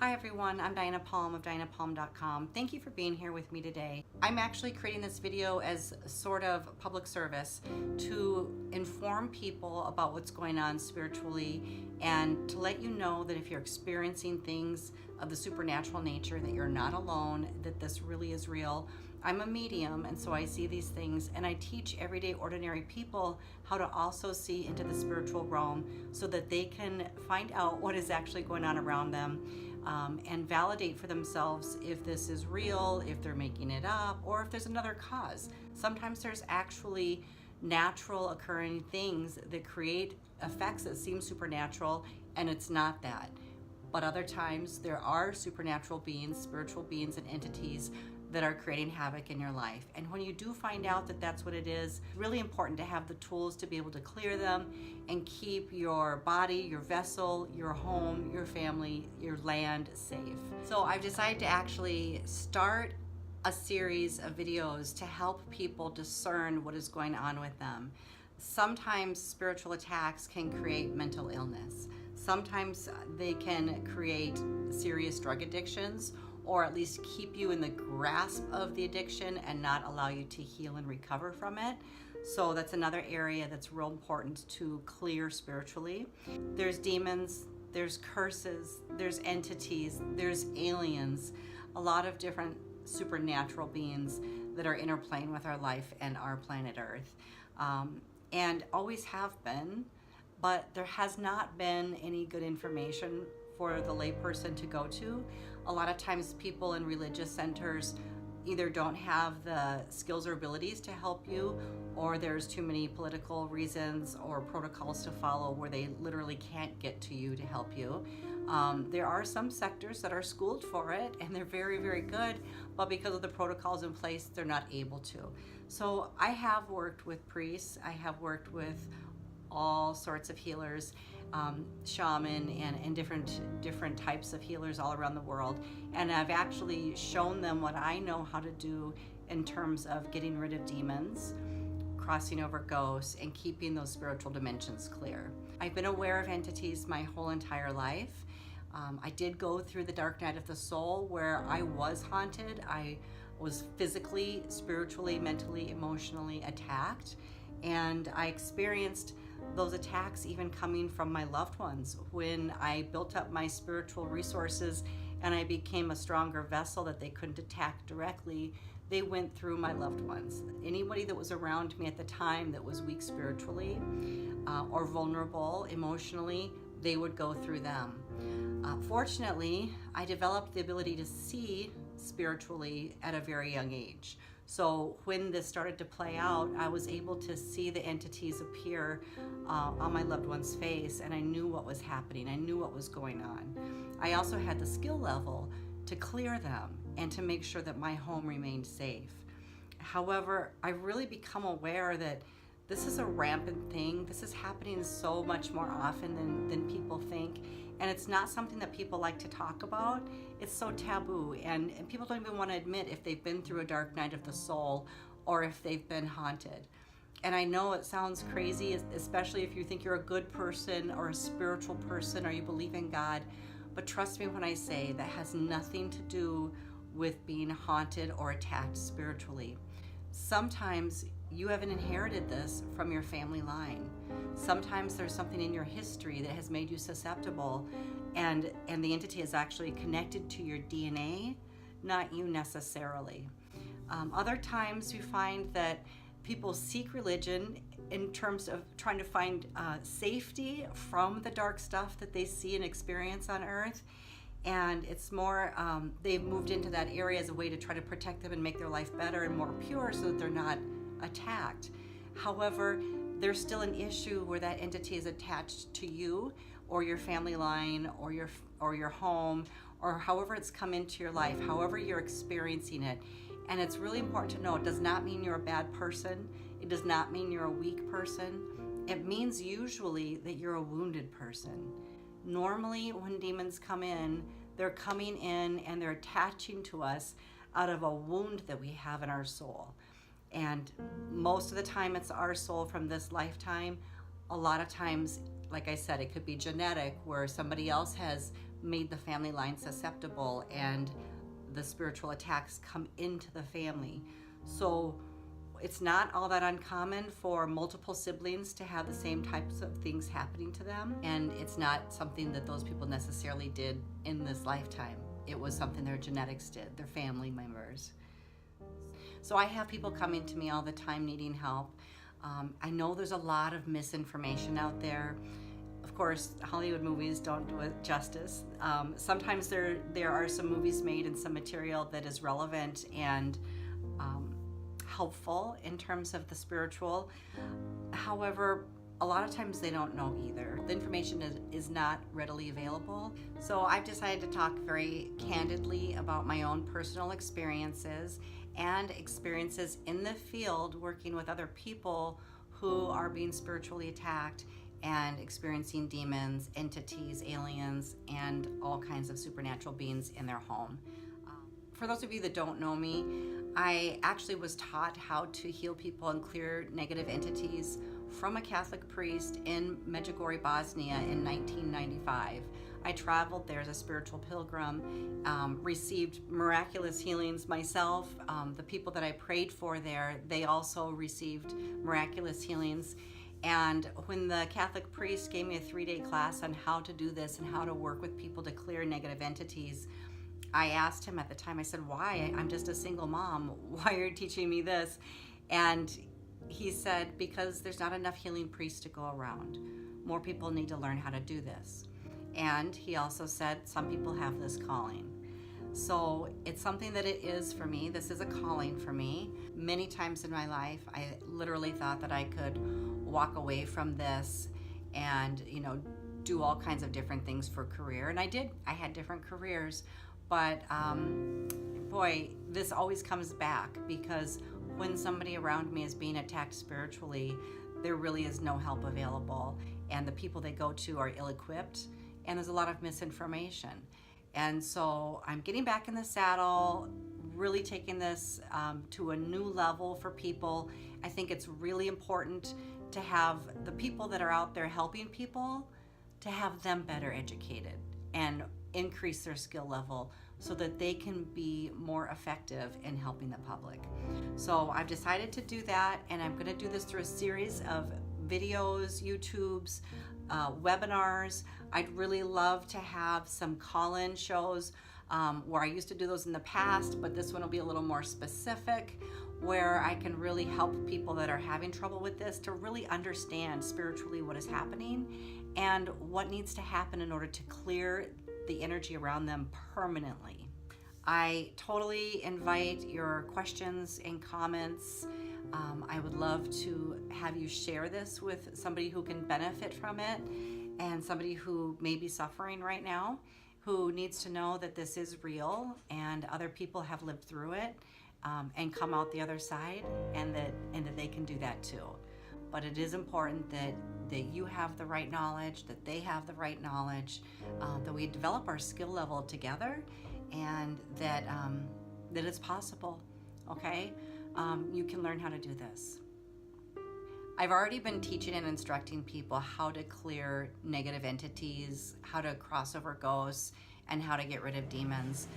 Hi everyone, I'm Diana Palm of DianaPalm.com. Thank you for being here with me today. I'm actually creating this video as sort of public service to inform people about what's going on spiritually and to let you know that if you're experiencing things of the supernatural nature, that you're not alone, that this really is real. I'm a medium, and so I see these things, and I teach everyday ordinary people how to also see into the spiritual realm so that they can find out what is actually going on around them. And validate for themselves if this is real, if they're making it up, or if there's another cause. Sometimes there's actually natural occurring things that create effects that seem supernatural, and it's not that. But other times there are supernatural beings, spiritual beings, and entities that are creating havoc in your life. And when you do find out that that's what it is, it's really important to have the tools to be able to clear them and keep your body, your vessel, your home, your family, your land safe. So I've decided to actually start a series of videos to help people discern what is going on with them. Sometimes spiritual attacks can create mental illness. Sometimes they can create serious drug addictions, or at least keep you in the grasp of the addiction and not allow you to heal and recover from it. So that's another area that's real important to clear spiritually. There's demons, there's curses, there's entities, there's aliens, a lot of different supernatural beings that are interplaying with our life and our planet Earth. And always have been, but there has not been any good information for the layperson to go to. A lot of times people in religious centers either don't have the skills or abilities to help you, or there's too many political reasons or protocols to follow where they literally can't get to you to help you. There are some sectors that are schooled for it, and they're very, very good, but because of the protocols in place, they're not able to. So I have worked with priests, I have worked with all sorts of healers, shaman and different types of healers all around the world, and I've actually shown them what I know how to do in terms of getting rid of demons, crossing over ghosts, and keeping those spiritual dimensions clear. I've been aware of entities my whole entire life. I did go through the dark night of the soul where I was haunted. I was physically, spiritually, mentally, emotionally attacked, and I experienced those attacks even coming from my loved ones. When I built up my spiritual resources and I became a stronger vessel that they couldn't attack directly, they went through my loved ones. Anybody that was around me at the time that was weak spiritually or vulnerable emotionally, they would go through them. Fortunately, I developed the ability to see spiritually at a very young age. So when this started to play out, I was able to see the entities appear on my loved one's face, and I knew what was happening. I knew what was going on. I also had the skill level to clear them and to make sure that my home remained safe. However, I've really become aware that this is a rampant thing. This is happening so much more often than people think. And it's not something that people like to talk about. It's so taboo, and people don't even want to admit if they've been through a dark night of the soul or if they've been haunted. And I know it sounds crazy, especially if you think you're a good person or a spiritual person or you believe in God, but trust me when I say that has nothing to do with being haunted or attacked spiritually. Sometimes you haven't inherited this from your family line. Sometimes there's something in your history that has made you susceptible, and the entity is actually connected to your DNA, not you necessarily. Other times you find that people seek religion in terms of trying to find safety from the dark stuff that they see and experience on Earth. And it's more, they've moved into that area as a way to try to protect them and make their life better and more pure so that they're not attacked. However, there's still an issue where that entity is attached to you or your family line or your home, or however it's come into your life, however you're experiencing it. And it's really important to know it does not mean you're a bad person. It does not mean you're a weak person. It means usually that you're a wounded person. Normally when demons come in, they're coming in and they're attaching to us out of a wound that we have in our soul. And most of the time it's our soul from this lifetime. A lot of times, like I said, it could be genetic, where somebody else has made the family line susceptible and the spiritual attacks come into the family. So it's not all that uncommon for multiple siblings to have the same types of things happening to them, and it's not something that those people necessarily did in this lifetime. It was something their genetics did, their family members. So I have people coming to me all the time needing help. I know there's a lot of misinformation out there. Of course, Hollywood movies don't do it justice. Sometimes there are some movies made and some material that is relevant and helpful in terms of the spiritual. However, a lot of times they don't know either. The information is not readily available. So I've decided to talk very candidly about my own personal experiences and experiences in the field working with other people who are being spiritually attacked and experiencing demons, entities, aliens, and all kinds of supernatural beings in their home. For those of you that don't know me, I actually was taught how to heal people and clear negative entities from a Catholic priest in Medjugorje, Bosnia in 1995. I traveled there as a spiritual pilgrim, received miraculous healings myself. The people that I prayed for there, they also received miraculous healings. And when the Catholic priest gave me a 3-day class on how to do this and how to work with people to clear negative entities, I asked him at the time, I said, why? I'm just a single mom. Why are you teaching me this? And he said, because there's not enough healing priests to go around. More people need to learn how to do this. And he also said, some people have this calling. So it's something that it is for me. This is a calling for me. Many times in my life, I literally thought that I could walk away from this and, do all kinds of different things for career. And I did. I had different careers. But boy, this always comes back, because when somebody around me is being attacked spiritually, there really is no help available. And the people they go to are ill-equipped, and there's a lot of misinformation. And so I'm getting back in the saddle, really taking this to a new level for people. I think it's really important to have the people that are out there helping people, to have them better educated and increase their skill level so that they can be more effective in helping the public. So I've decided to do that, and I'm going to do this through a series of videos, YouTubes, webinars. I'd really love to have some call-in shows where I used to do those in the past, but this one will be a little more specific, where I can really help people that are having trouble with this to really understand spiritually what is happening and what needs to happen in order to clear the energy around them permanently. I totally invite your questions and comments. I would love to have you share this with somebody who can benefit from it, and somebody who may be suffering right now, who needs to know that this is real and other people have lived through it and come out the other side, and that they can do that too. But it is important that you have the right knowledge, that they have the right knowledge, that we develop our skill level together, and that it's possible, okay? You can learn how to do this. I've already been teaching and instructing people how to clear negative entities, how to cross over ghosts, and how to get rid of demons.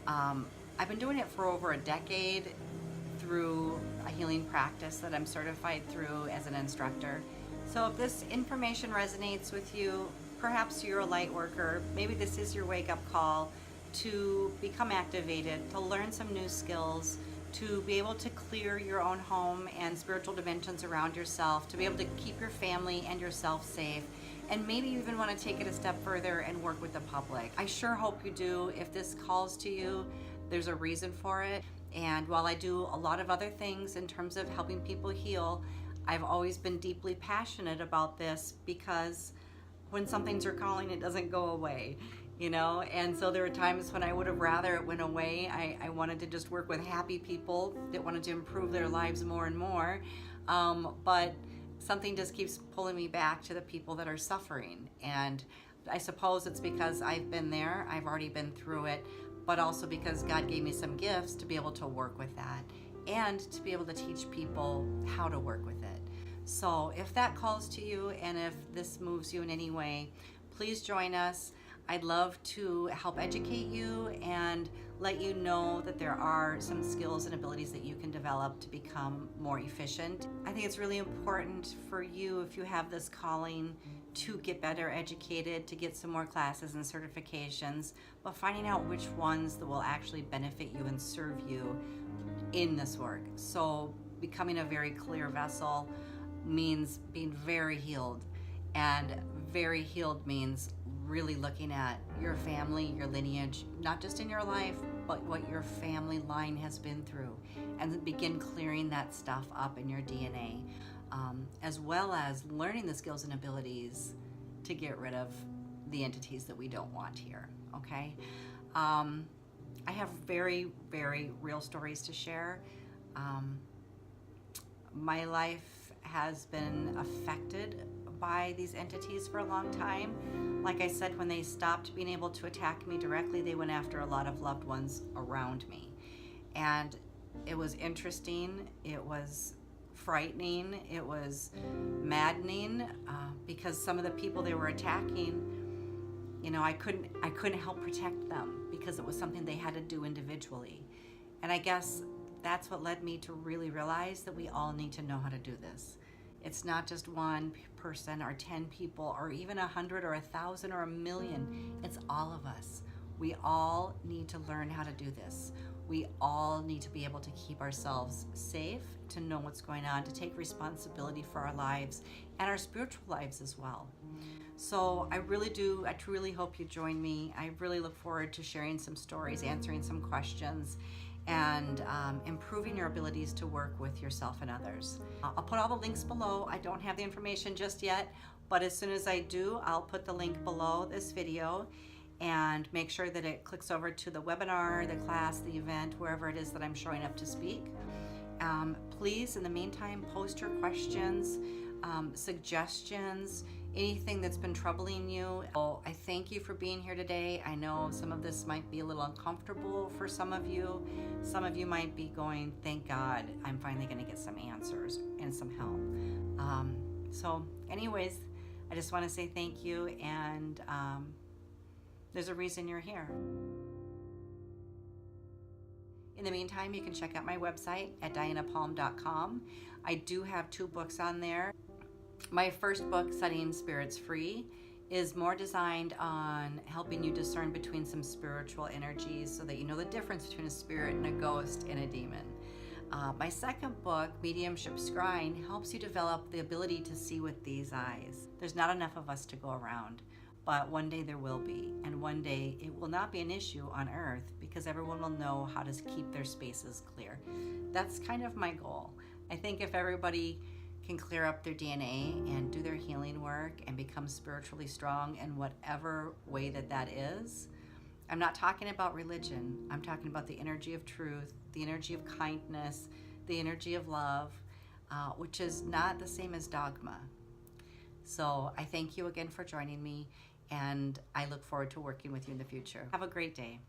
I've been doing it for over a decade through a healing practice that I'm certified through as an instructor. So if this information resonates with you, perhaps you're a light worker, maybe this is your wake-up call to become activated, to learn some new skills, to be able to clear your own home and spiritual dimensions around yourself, to be able to keep your family and yourself safe, and maybe you even want to take it a step further and work with the public. I sure hope you do. If this calls to you, there's a reason for it. And while I do a lot of other things in terms of helping people heal, I've always been deeply passionate about this, because when some things are calling, it doesn't go away, and so there are times when I would have rather it went away. I wanted to just work with happy people that wanted to improve their lives more and more, but something just keeps pulling me back to the people that are suffering. And I suppose it's because I've been there, I've already been through it, but also because God gave me some gifts to be able to work with that and to be able to teach people how to work with it. So if that calls to you, and if this moves you in any way, please join us. I'd love to help educate you and let you know that there are some skills and abilities that you can develop to become more efficient. I think it's really important for you, if you have this calling, to get better educated, to get some more classes and certifications, but finding out which ones that will actually benefit you and serve you in this work. So becoming a very clear vessel means being very healed, and very healed means really looking at your family, your lineage, not just in your life, but what your family line has been through, and then begin clearing that stuff up in your DNA, as well as learning the skills and abilities to get rid of the entities that we don't want here, okay? I have very, very real stories to share. My life has been affected by these entities for a long time. Like I said, when they stopped being able to attack me directly, they went after a lot of loved ones around me. And it was interesting, it was frightening, it was maddening, because some of the people they were attacking, you know, I couldn't help protect them because it was something they had to do individually. And I guess that's what led me to really realize that we all need to know how to do this. It's not just one person or 10 people or even 100 or 1,000 or 1,000,000. It's all of us. We all need to learn how to do this. We all need to be able to keep ourselves safe, to know what's going on, to take responsibility for our lives and our spiritual lives as well. So I truly hope you join me. I really look forward to sharing some stories, answering some questions, and improving your abilities to work with yourself and others. I'll put all the links below. I don't have the information just yet, but as soon as I do, I'll put the link below this video, and make sure that it clicks over to the webinar, the class, the event, wherever it is that I'm showing up to speak. Please, in the meantime, post your questions, suggestions, anything that's been troubling you. I thank you for being here today. I know some of this might be a little uncomfortable for some of you. Some of you might be going, thank God, I'm finally gonna get some answers and some help. So anyways, I just wanna say thank you, and there's a reason you're here. In the meantime, you can check out my website at dianapalm.com. I do have 2 books on there. My first book, Setting Spirits Free, is more designed on helping you discern between some spiritual energies so that you know the difference between a spirit and a ghost and a demon. My second book, Mediumship Class, helps you develop the ability to see with these eyes. There's not enough of us to go around, but one day there will be, and one day it will not be an issue on Earth because everyone will know how to keep their spaces clear. That's kind of my goal. I think if everybody can clear up their DNA and do their healing work and become spiritually strong in whatever way that is. I'm not talking about religion. I'm talking about the energy of truth, the energy of kindness, the energy of love, which is not the same as dogma. So I thank you again for joining me, and I look forward to working with you in the future. Have a great day.